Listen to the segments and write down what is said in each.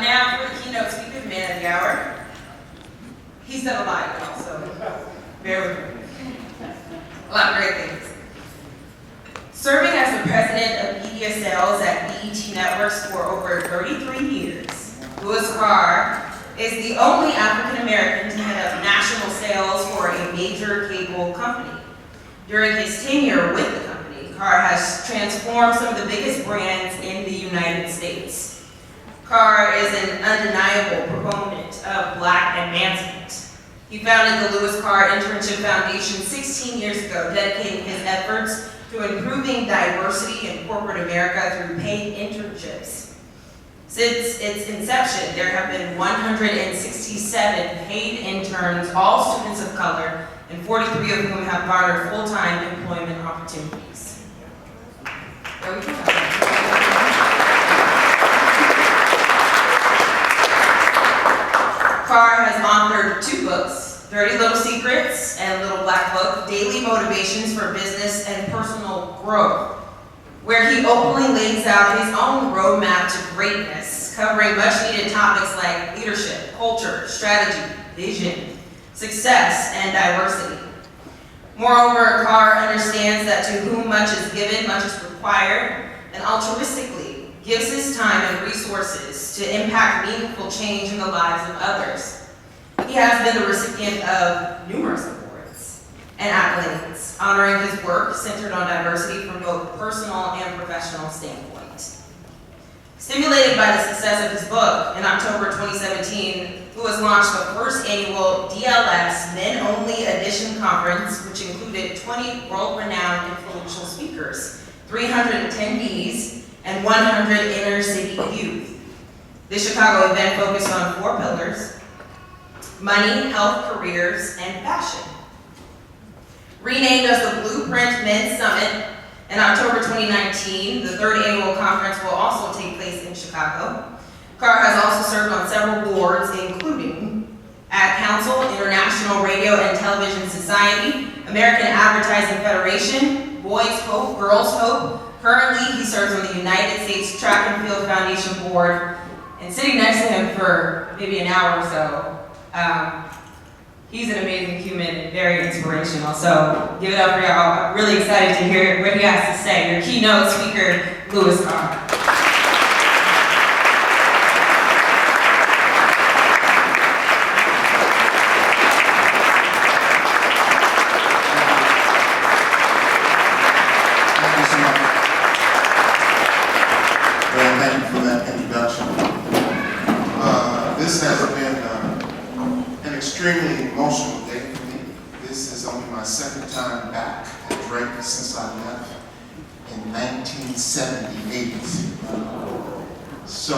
Now for the keynote speaker, man of the hour. He's done a lot, y'all, so bear with me. A lot of great things. Serving as the president of media sales at BET Networks for over 33 years, Louis Carr is the only African American to head up national sales for a major cable company. During his tenure with the company, Carr has transformed some of the biggest brands in the United States. Carr is an undeniable proponent of Black advancement. He founded the Louis Carr Internship Foundation 16 years ago, dedicating his efforts to improving diversity in corporate America through paid internships. Since its inception, there have been 167 paid interns, all students of color, and 43 of whom have garnered full-time employment opportunities. There we go. Carr has authored 2 books, 30 Little Secrets and Little Black Book, Daily Motivations for Business and Personal Growth, where he openly lays out his own roadmap to greatness, covering much needed topics like leadership, culture, strategy, vision, success, and diversity. Moreover, Carr understands that to whom much is given, much is required, and altruistically gives his time and resources to impact meaningful change in the lives of others. He has been the recipient of numerous awards and accolades, honoring his work centered on diversity from both personal and professional standpoint. Stimulated by the success of his book, in October 2017, Louis launched the first annual DLS Men Only Edition Conference, which included 20 world-renowned influential speakers, 300 attendees, and 100 inner-city youth. This Chicago event focused on 4 pillars: money, health, careers, and fashion. Renamed as the Blueprint Men's Summit, in October 2019, the 3rd annual conference will also take place in Chicago. Carr has also served on several boards, including Ad Council, International Radio and Television Society, American Advertising Federation, Boys Hope, Girls Hope. Currently, he serves on the United States Track and Field Foundation Board, and sitting next to him for maybe an hour or so, he's an amazing human and very inspirational. So give it up for y'all. I'm really excited to hear what he has to say. Your keynote speaker, Louis Carr. Thank you for that introduction. This has been an extremely emotional day for me. This is only my 2nd time back at Drake since I left in 1978. So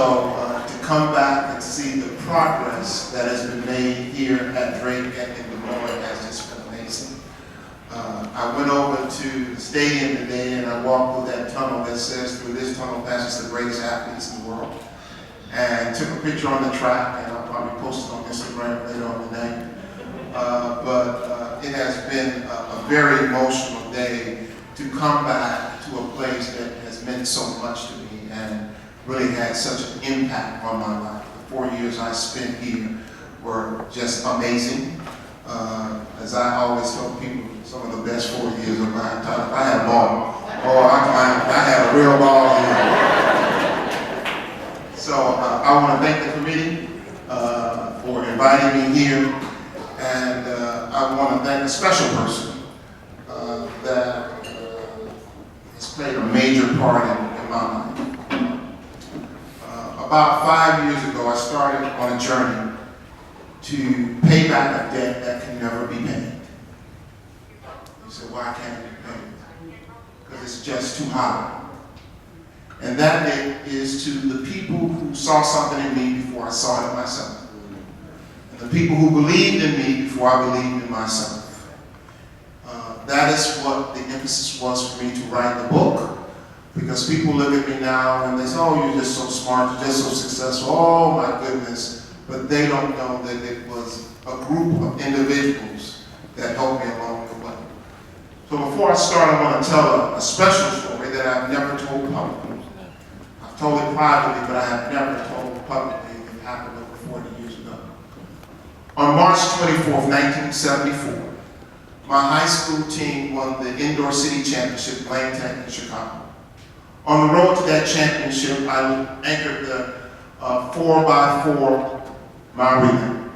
to come back and see the progress that has been made here at Drake and in Des Moines has just been amazing. I went over to the stadium today and I walked through that tunnel that says, "Through this tunnel passes the greatest athletes in the world," and took a picture on the track, and I'll probably post it on Instagram later on today. But it has been a very emotional day to come back to a place that has meant so much to me and really had such an impact on my life. The 4 years I spent here were just amazing. As I always tell people, some of the best 4 years of my entire life. I had a ball. I had a real ball here. So I want to thank the committee for inviting me here, and I want to thank a special person that has played a major part in my life. A about 5 years ago, I started on a journey to pay back a debt that can never be paid. You said, why can't it be paid? Because it's just too high. And that debt is to the people who saw something in me before I saw it in myself. And the people who believed in me before I believed in myself. That is what the emphasis was for me to write the book. Because people look at me now and they say, oh, you're just so smart, you're just so successful, oh my goodness. But they don't know that it was a group of individuals that helped me along the way. So before I start, I want to tell a special story that I've never told publicly. I've told it privately, but I have never told publicly. It happened over 40 years ago. On March 24th, 1974, my high school team won the Indoor City Championship, Banquet in Chicago. On the road to that championship, I anchored the 4x4 mile relay,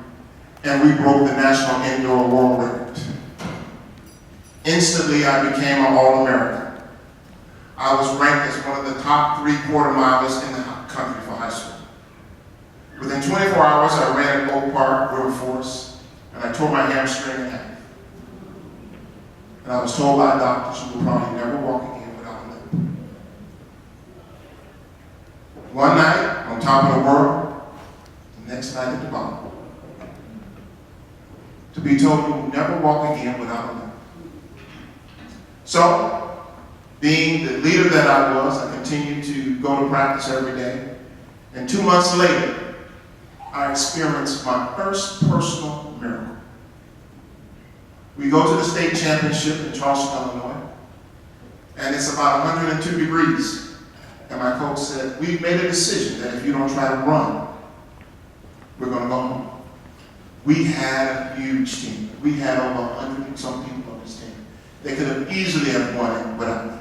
and we broke the national indoor world record. Instantly, I became an All-American. I was ranked as one of the top 3 quarter-milers in the country for high school. Within 24 hours, I ran at Oak Park, River Forest, and I tore my hamstring in half. And I was told by doctors you will probably never walk again without a limp. One night, on top of the world, the next night at the bottom. To be told you will never walk again without a limp. So, being the leader that I was, I continued to go to practice every day. And 2 months later, I experienced my first personal miracle. We go to the state championship in Charleston, Illinois, and it's about 102 degrees. And my coach said, we've made a decision that if you don't try to run, we're going to go home. We had a huge team. We had over 100 and some people on this team. They could have easily have won it without me.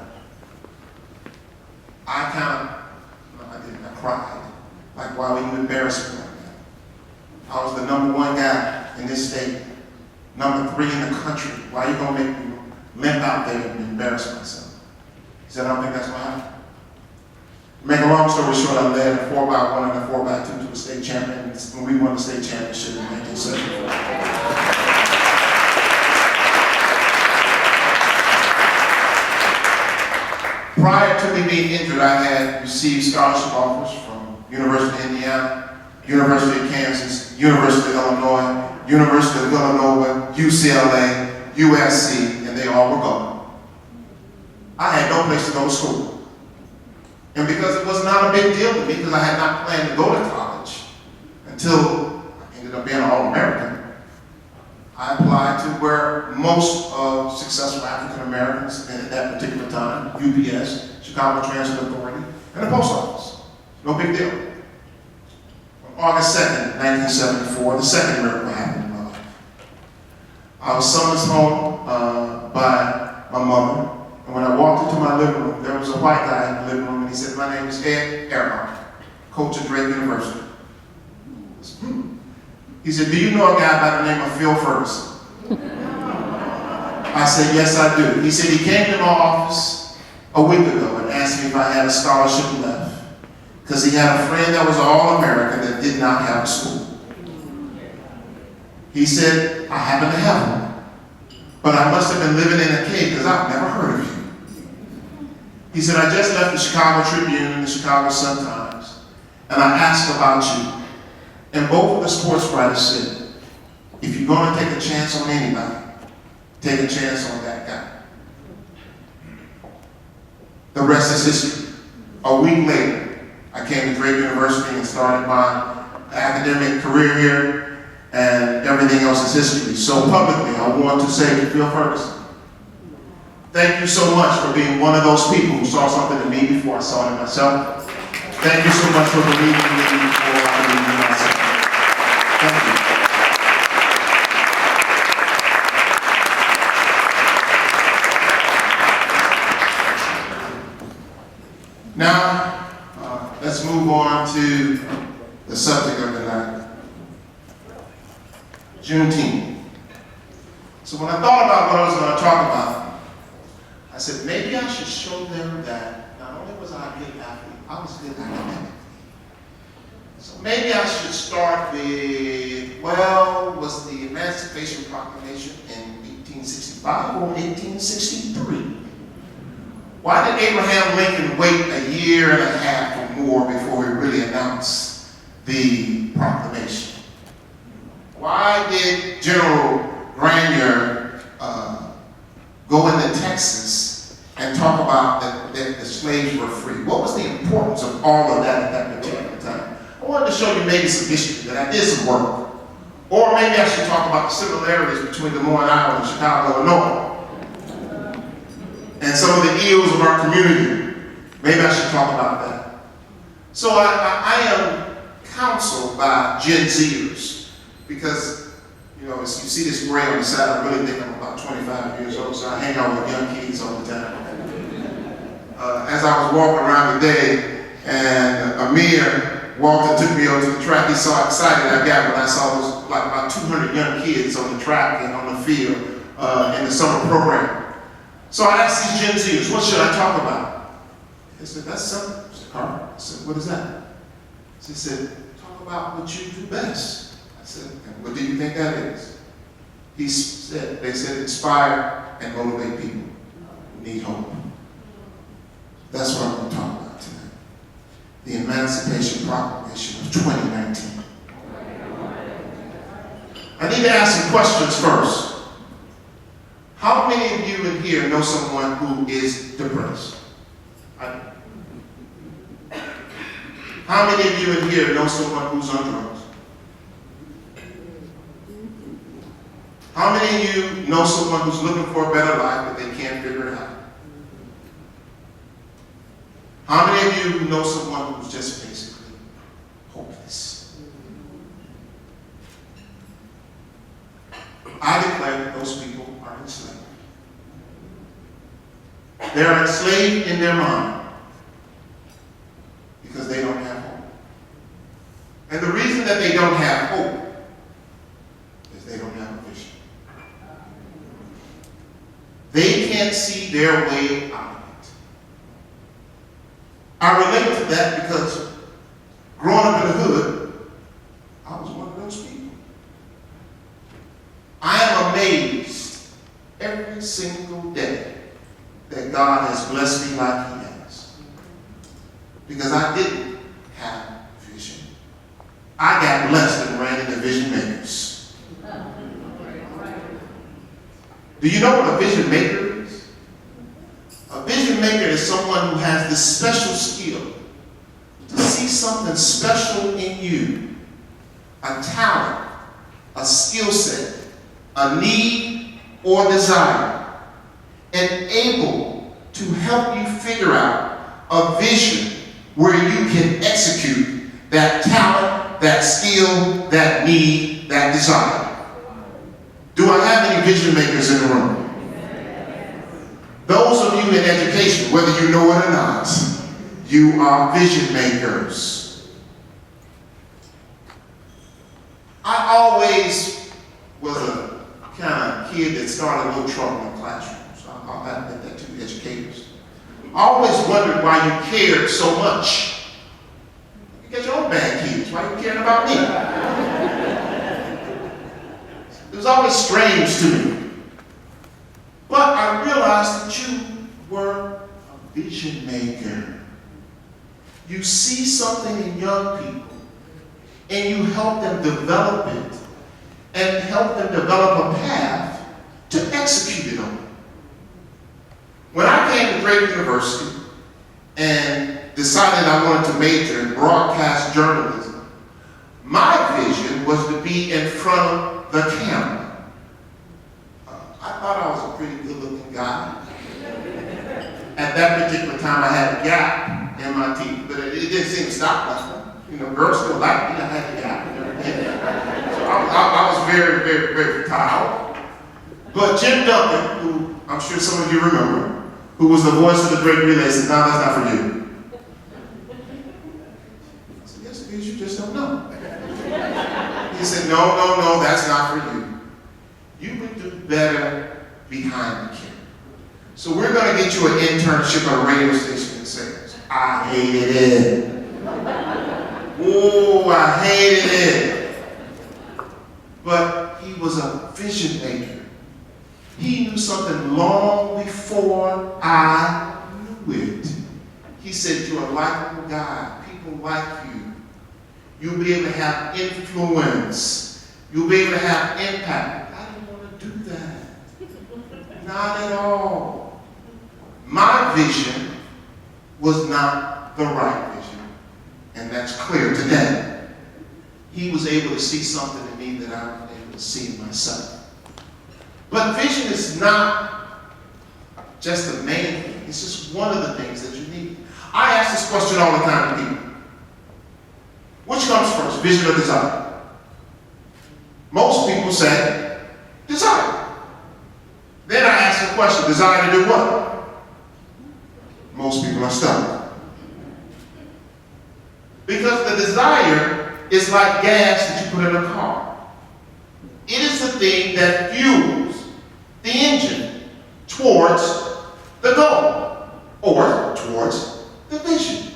I cried. Like, why would you embarrass me like that? I was the #1 guy in this state. #3 in the country. Why are you going to make me limp out there and embarrass myself? He said, I don't think that's what happened. Make a long story short, I led a 4x1 and a 4x2 to a state champion when we won the state championship in 1974. Prior to me being injured, I had received scholarship offers from University of Indiana, University of Kansas, University of Illinois, University of Villanova, UCLA, USC, and they all were gone. I had no place to go to school. And because it was not a big deal to me, because I had not planned to go to college until I ended up being an All-American, I applied to where most of successful African Americans at that particular time, UPS, Chicago Transit Authority, and the post office. No big deal. August 2nd, 1974, the second miracle happened in my life. I was summoned home by my mother, and when I walked into my living room, there was a white guy in the living room, and he said, my name is Ed Earhart, coach at Drake University. He said, do you know a guy by the name of Phil Ferguson? I said, yes, I do. He said, he came to my office a week ago and asked me if I had a scholarship left, because he had a friend that was an All-American that did not have a school. He said, I happen to have one, but I must have been living in a cave because I've never heard of you. He said, I just left the Chicago Tribune and the Chicago Sun-Times, and I asked about you. And both of the sports writers said, if you're going to take a chance on anybody, take a chance on that guy. The rest is history. A week later, I came to Drake University and started my academic career here, and everything else is history. So publicly, I want to say to Phil Ferguson, thank you so much for being one of those people who saw something in me before I saw it in myself. Thank you so much for believing in me before I believed in myself. Thank you. Now, let's move on to the subject of the night, Juneteenth. So when I thought about what I was going to talk about, I said maybe I should show them that not only was I a good athlete, I was good academic. So maybe I should start with, well, was the Emancipation Proclamation in 1865 or 1863? Why did Abraham Lincoln wait a year and a half or more before he really announced the proclamation? Why did General Granier go into Texas and talk about that the slaves were free? What was the importance of all of that at that particular time? I wanted to show you maybe some history, that I did some work. Or maybe I should talk about the similarities between Des Moines, Iowa and Chicago, Illinois. And some of the ills of our community. Maybe I should talk about that. So I am counseled by Gen Zers because, you know, as you see this gray on the side, I really think I'm about 25 years old, so I hang out with young kids all the time. As I was walking around today, and Amir walked and took me over to the track, he saw how excited I got when I saw those, like about 200 young kids on the track and on the field in the summer program. So I asked these Gen Zers, what should I talk about? They said, that's simple. I said, Carl. I said, what is that? She said, talk about what you do best. I said, and what do you think that is? They said, inspire and motivate people who need hope. That's what I'm going to talk about tonight. The Emancipation Proclamation of 2019. I need to ask some questions first. How many of you in here know someone who is depressed? How many of you in here know someone who's on drugs? How many of you know someone who's looking for a better life but they can't figure it out? How many of you know someone who's just basically hopeless? I declare that those people are enslaved. They're enslaved in their mind because they don't have hope. And the reason that they don't have hope is they don't have a vision. They can't see their way out of it. I relate to that because growing up in the hood, I was one of those people. I am amazed every single day that God has blessed me like He has. Because I didn't have vision. I got blessed and ran into vision makers. Do you know what a vision maker is? A vision maker is someone who has this special skill to see something special in you, a talent, a skill set, a need or desire, and able to help you figure out a vision where you can execute that talent, that skill, that need, that desire. Do I have any vision makers in the room? Those of you in education, whether you know it or not, you are vision makers. I always was a kind of kid that started a little trouble in the classroom. So I'll admit that to educators. I always wondered why you cared so much. You got your own bad kids. Why are you caring about me? It was always strange to me. But I realized that you were a vision maker. You see something in young people and you help them develop it and help them develop a path to execute it on. When I came to Drake University and decided I wanted to major in broadcast journalism, my vision was to be in front of the camera. I thought I was a pretty good-looking guy. At that particular time, I had a gap in my teeth, but it didn't seem to stop like that. You know, girls still liked me. I had a gap and everything. So I was very, very, very proud. But Jim Duncan, who I'm sure some of you remember, who was the voice of the Drake Relay, said, "No, that's not for you." I said, "Yes, it is. You just don't know." He said, No, that's not for you. You would do better behind the camera. So we're going to get you an internship at a radio station in sales. I hated it. Oh, I hated it. But he was a vision maker. He knew something long before I knew it. He said, you're a likable guy. People like you. You'll be able to have influence. You'll be able to have impact. I didn't want to do that. Not at all. My vision was not the right vision. And that's clear today. He was able to see something in me that I wasn't able to see in myself. But vision is not just the main thing. It's just one of the things that you need. I ask this question all the time to people. Which comes first, vision or desire? Most people say desire. Then I ask the question, desire to do what? Most people are stuck. Because the desire is like gas that you put in a car. It is the thing that fuels the engine towards the goal or towards the vision.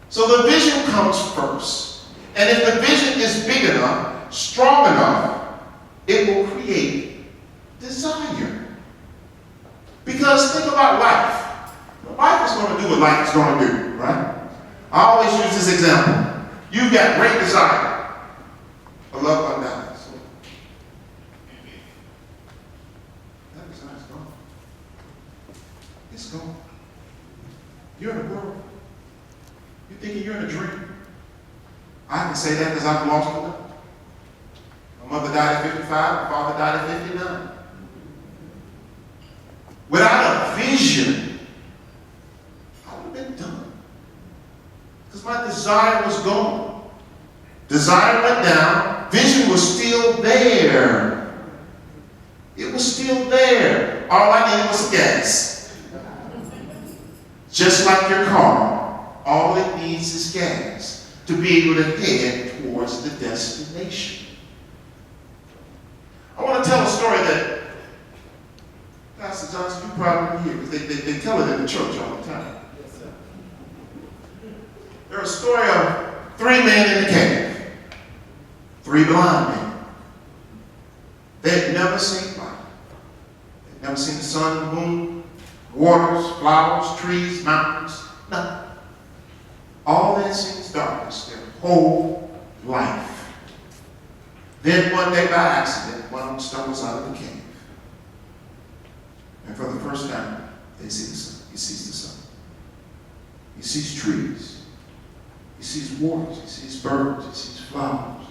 So the vision comes first. And if the vision is big enough, strong enough, it will create desire. Because think about life. Life is going to do what life is going to do, right? I always use this example. You've got great desire. A loved one dies. That desire's gone. It's gone. You're in a world. You're thinking you're in a dream. I can say that because I've lost a lot. My mother died at 55, my father died at 59. Without a vision, I would have been done. Because my desire was gone. Desire went down, vision was still there. It was still there. All I needed was gas. Just like your car, all it needs is gas to be able to head towards the destination. I want to tell a story that Pastor Johnson, you probably hear, because they tell it in the church all the time. Yes, sir. There's a story of 3 men in the cave, 3 blind men. They had never seen light. They'd never seen the sun, the moon, waters, flowers, trees, mountains, nothing. All they had seen is darkness their whole life. Then one day by accident, one of them stumbles out of the cave. And for the first time, they see the sun. He sees the sun. He sees trees. He sees waters. He sees birds. He sees flowers.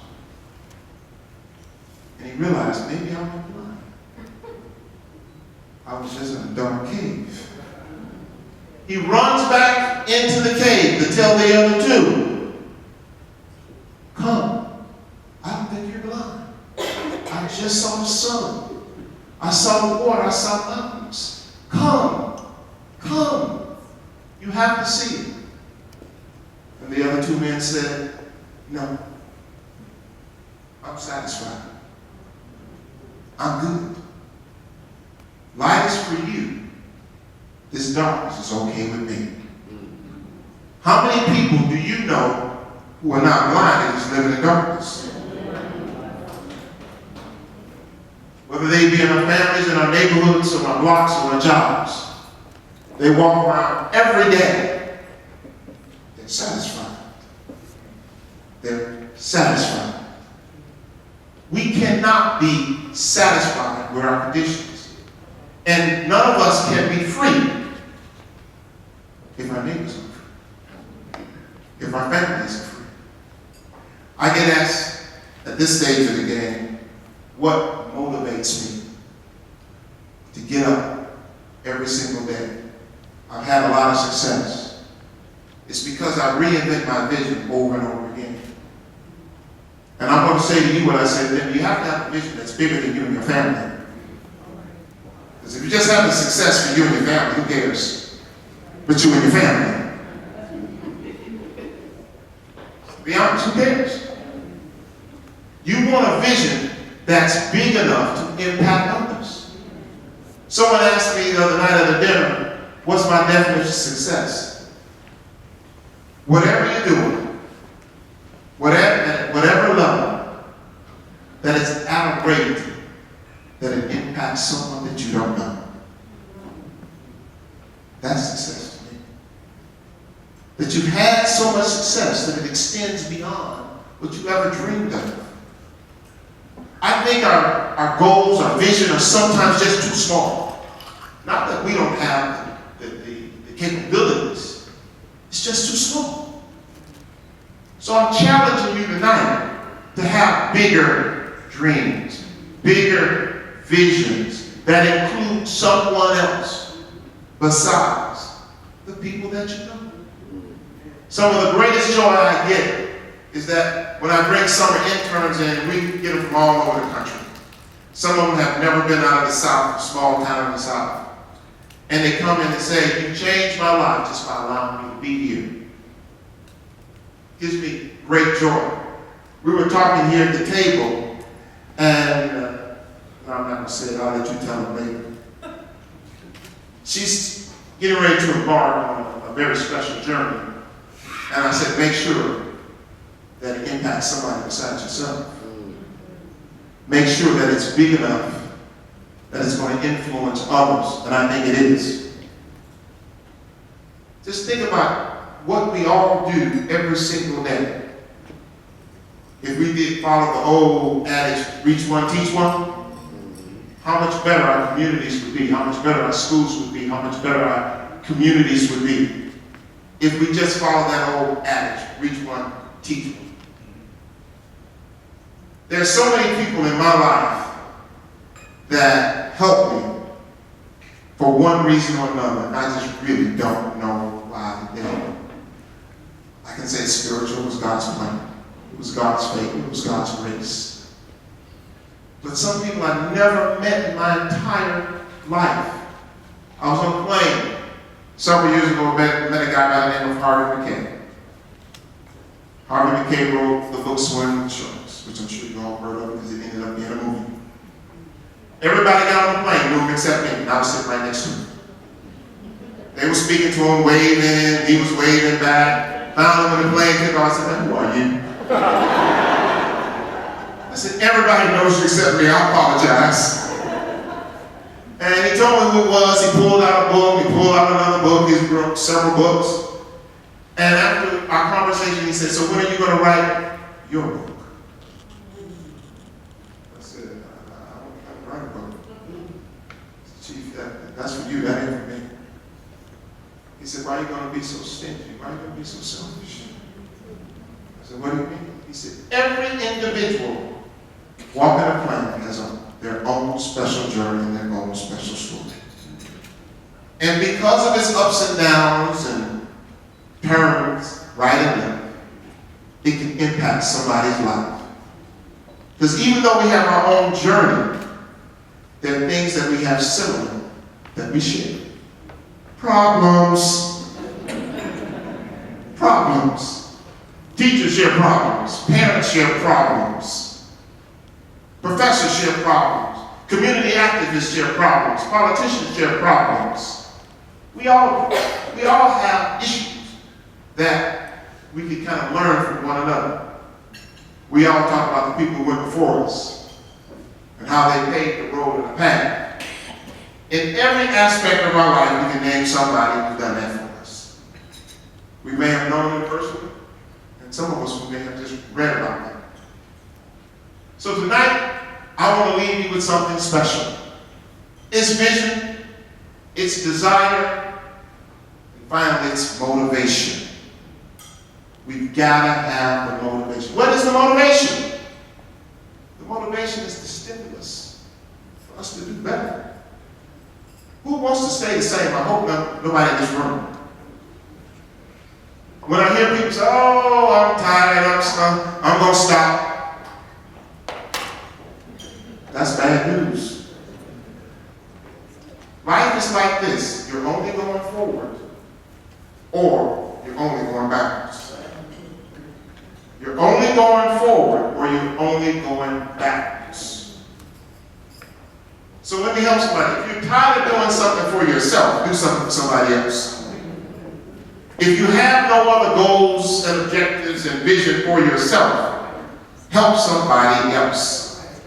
And he realized, maybe I'm not blind. I was just in a dark cave. He runs back into the cave to tell the other 2, come, I don't think you're blind. I just saw the sun. I saw the water. I saw mountains. Come, come. You have to see it. And the other 2 men said, no, I'm satisfied. I'm good. Light is for you. This darkness is okay with me. How many people do you know who are not blind and just living in darkness? Whether they be in our families, in our neighborhoods, on our blocks, or our jobs. They walk around every day. They're satisfied. They're satisfied. We cannot be satisfied with our conditions. And none of us can be free if our neighbors are free, if our families are free. I get asked at this stage of the game, what motivates me to get up every single day? I've had a lot of success. It's because I reinvent my vision over and over again. And I'm going to say to you what I said to them, you have to have a vision that's bigger than you and your family. Because if you just have the success for you and your family, who cares? But you and your family. To be honest, who cares? You want a vision that's big enough to impact others. Someone asked me the other night at a dinner, what's my definition of success? Whatever you're doing, at whatever level, that it's at a rate that it impacts someone that you don't know. That's success to me. That you've had so much success that it extends beyond what you ever dreamed of. I think our goals, our vision are sometimes just too small. Not that we don't have the capabilities, it's just too small. So I'm challenging you tonight to have bigger dreams, bigger visions that include someone else besides the people that you know. Some of the greatest joy I get is that when I bring summer interns in, we get them from all over the country. Some of them have never been out of the South, a small town in the South. And they come in and say, "You changed my life just by allowing me to be here." Gives me great joy. We were talking here at the table, and I'm not going to say it, I'll let you tell them later. She's getting ready to embark on a very special journey. And I said, make sure that it impacts somebody besides yourself. Make sure that it's big enough that it's going to influence others, and I think it is. Just think about what we all do every single day. If we did follow the old adage, reach one, teach one, how much better our communities would be, how much better our schools would be, how much better our communities would be if we just follow that old adage, reach one, teach one. There's so many people in my life that help me for one reason or another, and I just really don't know why they help me. I can say it's spiritual, it was God's plan, it was God's favor, it was God's grace. But some people I've never met in my entire life. I was on a plane several years ago, met a guy by the name of Harvey McKay. Harvey McKay wrote the book Swimming with Sharks, which I'm sure you all heard of because it ended up being a movie. Everybody got on the plane, knew him except me, and I was sitting right next to him. They were speaking to him, waving, he was waving back. Finally, when the plane took off, I said, "Who are you?" I said, "Everybody knows you except me, I apologize." And he told me who it was. He pulled out a book, he pulled out another book, he's wrote several books. And after our conversation, he said, "So when are you going to write your book?" I said, "I don't write a book." "Chief, that's for you, that ain't for me." He said, "Why are you going to be so stingy? Why are you going to be so selfish?" I said, "What do you mean?" He said, "Every individual walking a plane has their own special journey and their own special story. And because of its ups and downs and turns, right and left, it can impact somebody's life. Because even though we have our own journey, there are things that we have similar that we share. Problems. Problems. Teachers share problems. Parents share problems. Professors share problems. Community activists share problems. Politicians share problems. We all have issues that we can kind of learn from one another. We all talk about the people who went before us and how they paved the road and the path. In every aspect of our life, we can name somebody who's done that for us. We may have known them personally, and some of us we may have just read about them. So tonight, I want to leave you with something special. Its vision, its desire, and finally its motivation. We've got to have the motivation. What is the motivation? The motivation is the stimulus for us to do better. Who wants to stay the same? I hope nobody in this room. When I hear people say, "Oh, I'm tired, I'm going to stop," that's bad news. Life is like this. You're only going forward or you're only going backwards. You're only going forward or you're only going backwards. So let me help somebody. If you're tired of doing something for yourself, do something for somebody else. If you have no other goals and objectives and vision for yourself, help somebody else.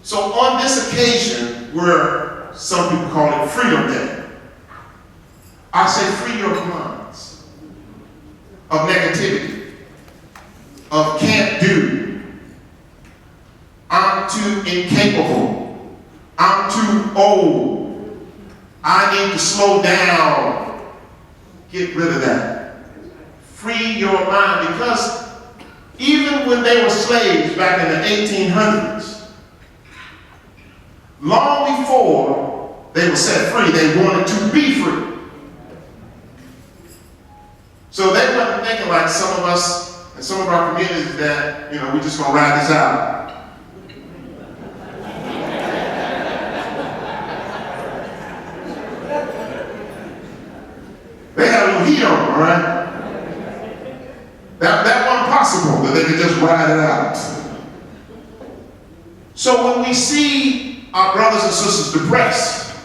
So on this occasion, where some people call it Freedom Day, I say free your minds of negativity, of can't do, I'm too incapable, I'm too old, I need to slow down. Get rid of that. Free your mind, because even when they were slaves back in the 1800s, long before they were set free, they wanted to be free. So they weren't thinking like some of us and some of our communities that, we're just going to ride this out. They had a little heat on them, all right? That wasn't possible, that they could just ride it out. So when we see our brothers and sisters depressed,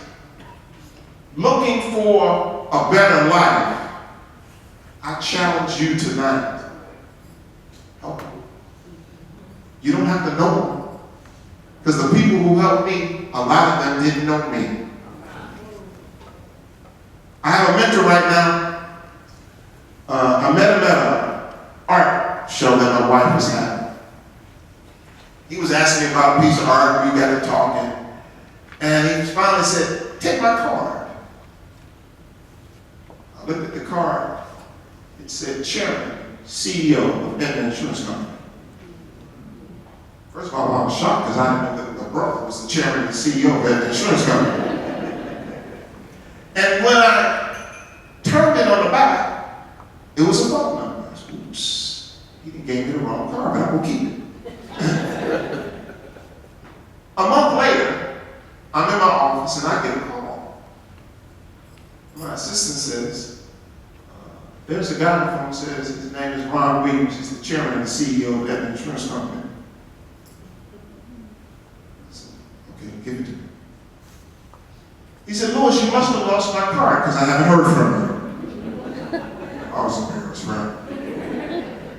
looking for a better life, I challenge you tonight. Help them. You don't have to know them. Because the people who helped me, a lot of them didn't know me. I have a mentor right now. I met him at an art show that my wife was having. He was asking me about a piece of art. We got to talking. And he finally said, take my card. I looked at the card. It said, Chairman, CEO of Banquet Insurance Company. First of all, I was shocked because I didn't know that the brother was the chairman and CEO of Banquet Insurance Company. And when I turned it on the back, it was a phone number. I said, oops, he gave me the wrong card, but I'm going to keep it. A month later, I'm in my office and I get a call. My assistant says, there's a guy on the phone who says his name is Ron Williams. He's the chairman and the CEO of that insurance company. I said, okay, give it to me. He said, Louis, you must have lost my card because I haven't heard from you. I was embarrassed, right?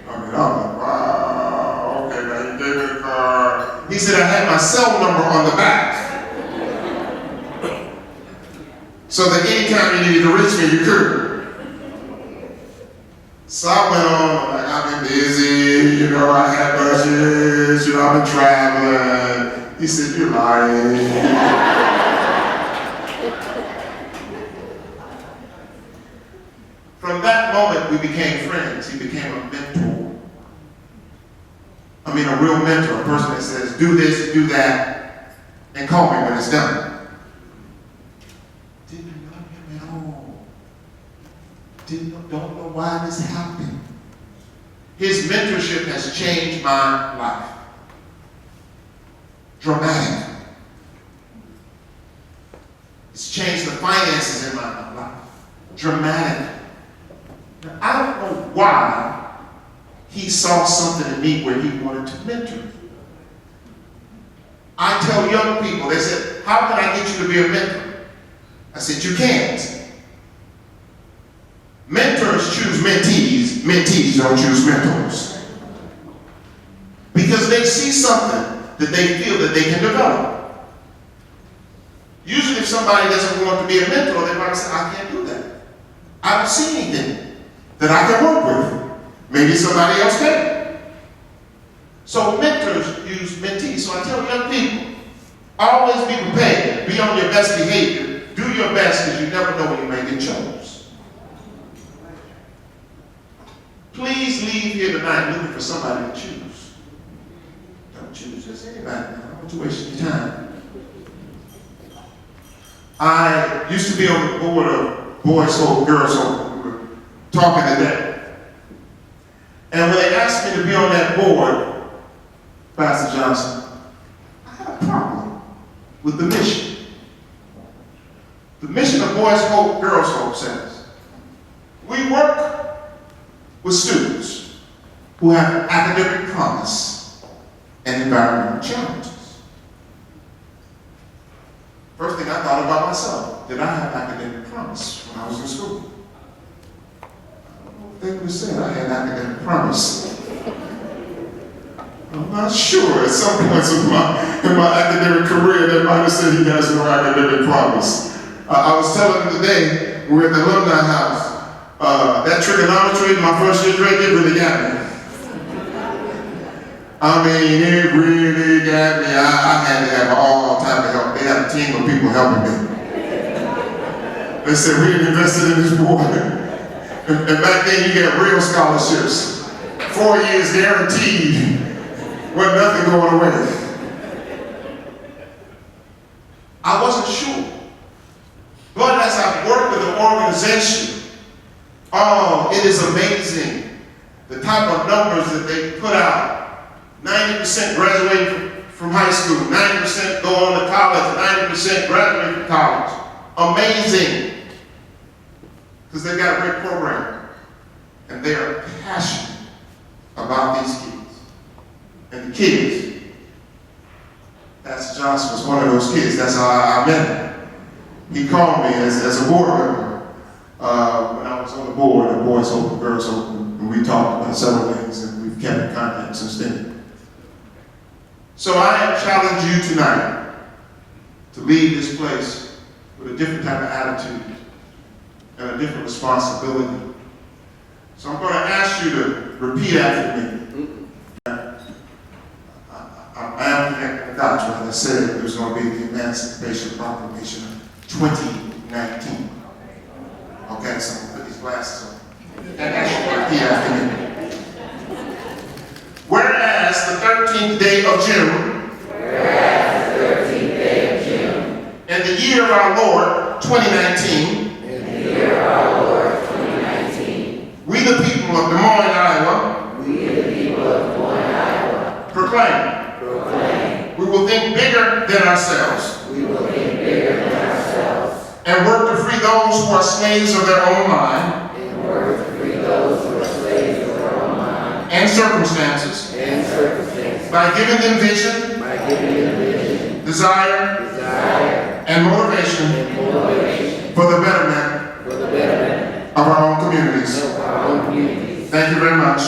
I'm like, wow, okay, now you gave me the card. He said, I had my cell number on the back. So that anytime you needed to reach me, you could. So I went on, like, I've been busy, I had budgets, I've been traveling. He said, you're lying. From that moment, we became friends. He became a mentor. A real mentor, a person that says, do this, do that, and call me when it's done. Didn't know him at all. Don't know why this happened. His mentorship has changed my life. Dramatic. It's changed the finances in my life. Dramatic. Now, I don't know why he saw something in me where he wanted to mentor me. I tell young people, they said, how can I get you to be a mentor? I said, you can't. Mentors choose mentees. Mentees don't choose mentors. Because they see something that they feel that they can develop. Usually if somebody doesn't want to be a mentor, they might say, I can't do that. I don't see anything that I can work with. Maybe somebody else can. So mentors use mentees. So I tell young people, always be prepared. Be on your best behavior. Do your best because you never know when you may get chose. Please leave here tonight looking for somebody to choose. Don't choose just anybody. I don't want you wasting your time. I used to be on the board of Boys Hope, Girls Hope. We were talking today. And when they asked me to be on that board, Pastor Johnson, I had a problem with the mission. The mission of Boys Hope, Girls Hope says, we work with students who have academic promise and environmental challenges. First thing I thought about myself, did I have academic promise when I was in school? they were saying I had academic promise. I'm not sure. At some points in my academic career, they might have said he has no academic promise. I was telling them today, we were at the alumni house, that trigonometry in my first year grade, it really got me. I mean, it really got me. I had to have all type of help. They had a team of people helping me. They said, we invested in this boy. And back then, you got real scholarships. 4 years guaranteed. Wasn't nothing going away. I wasn't sure. But as I've worked with the organization, oh, it is amazing the type of numbers that they put out. 90% graduate from high school, 90% go on to college, 90% graduate from college. Amazing. Because they've got a great program. And they are passionate about these kids. And the kids, Pastor Johnson was one of those kids. That's how I met him. He called me as a board member when I was on the board, the boys open, girls open, and we talked about several things, and we've kept in contact since then. So I challenge you tonight to leave this place with a different type of attitude and a different responsibility. So I'm going to ask you to repeat after me. I am connecting the dots, as I said, there's going to be the Emancipation Proclamation of 2019. Okay, so I'm going to put these glasses on. And ask you to repeat after me. Whereas the 13th day of June, in the year of our Lord, 2019, we the people of Des Moines, Iowa, proclaim. We will think bigger than ourselves. And work to free those who are slaves of their own mind. And circumstances. By giving them vision. Desire. And motivation. For the betterment of our own communities. Thank you very much.